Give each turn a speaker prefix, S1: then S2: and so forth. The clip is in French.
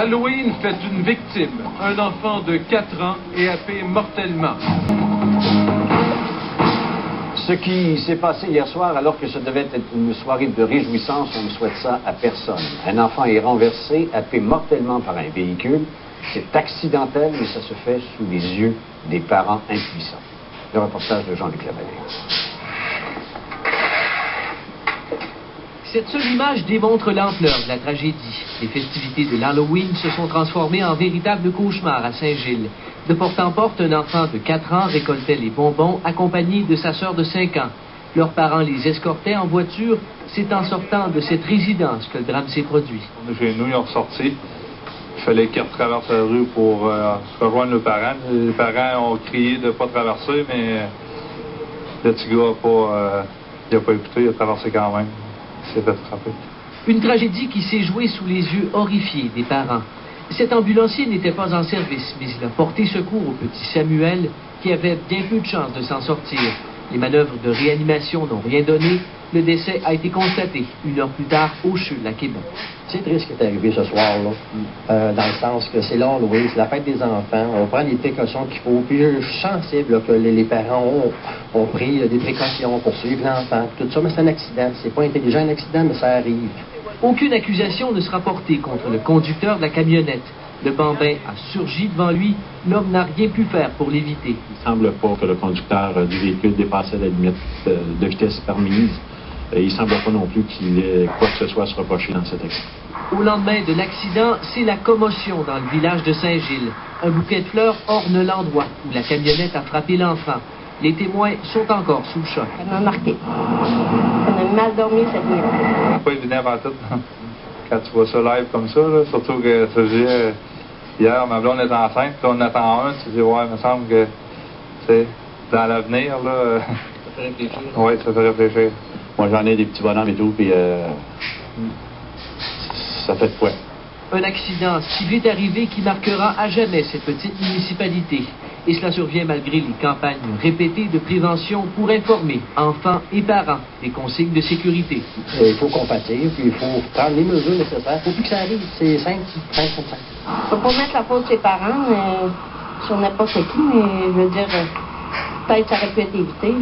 S1: L'Halloween fait une victime, un enfant de 4 ans, est happé mortellement.
S2: Ce qui s'est passé hier soir, alors que ça devait être une soirée de réjouissance, on ne souhaite ça à personne. Un enfant est renversé, happé mortellement par un véhicule. C'est accidentel, mais ça se fait sous les yeux des parents impuissants. Le reportage de Jean-Luc Lavallée.
S3: Cette seule image démontre l'ampleur de la tragédie. Les festivités de l'Halloween se sont transformées en véritable cauchemar à Saint-Gilles. De porte en porte, un enfant de 4 ans récoltait les bonbons accompagné de sa sœur de 5 ans. Leurs parents les escortaient en voiture. C'est en sortant de cette résidence que le drame s'est produit.
S4: Chez nous, ils ont ressorti. Il fallait qu'ils retraversent la rue pour rejoindre leurs parents. Les parents ont crié de ne pas traverser, mais le petit gars n'a pas écouté, il a traversé quand même. Il s'est fait frapper.
S3: Une tragédie qui s'est jouée sous les yeux horrifiés des parents. Cet ambulancier n'était pas en service, mais il a porté secours au petit Samuel, qui avait bien peu de chance de s'en sortir. Les manœuvres de réanimation n'ont rien donné. Le décès a été constaté 1 heure plus tard au CHU de la Québec.
S5: C'est triste ce qui est arrivé ce soir-là, dans le sens que c'est l'Halloween, c'est la fête des enfants, on prend les précautions qu'il faut, puis je suis sensible là, que les parents ont pris des précautions pour suivre l'enfant, tout ça, mais c'est un accident, c'est pas intelligent un accident, mais ça arrive.
S3: Aucune accusation ne sera portée contre le conducteur de la camionnette. Le bambin a surgi devant lui, l'homme n'a rien pu faire pour l'éviter.
S2: Il ne semble pas que le conducteur du véhicule dépassait la limite de vitesse permise. Il ne semble pas non plus qu'il ait quoi que ce soit à se reprocher dans cet accident.
S3: Au lendemain de l'accident, c'est la commotion dans le village de Saint-Gilles. Un bouquet de fleurs orne l'endroit où la camionnette a frappé l'enfant. Les témoins sont encore sous le choc.
S6: Ça m'a marqué. On a mal dormi cette nuit.
S4: C'est pas évident avant tout. Quand tu vois ça live comme ça, là, surtout que ça faisait hier, ma blonde est enceinte, puis on attend un, tu dis, ouais, il me semble que, c'est dans l'avenir, là.
S2: Ça fait réfléchir.
S4: Oui, ça fait réfléchir.
S2: Moi, j'en ai des petits bonhommes et tout, puis ça fait de quoi.
S3: Un accident si vite arrivé qui marquera à jamais cette petite municipalité. Et cela survient malgré les campagnes répétées de prévention pour informer enfants et parents des consignes de sécurité.
S5: Il faut compatir, puis il faut prendre les mesures nécessaires. Il faut plus que ça arrive. C'est simple, comme ça.
S6: Faut pas mettre la faute sur les parents, sur n'importe qui, mais je veux dire, peut-être ça aurait pu être évité.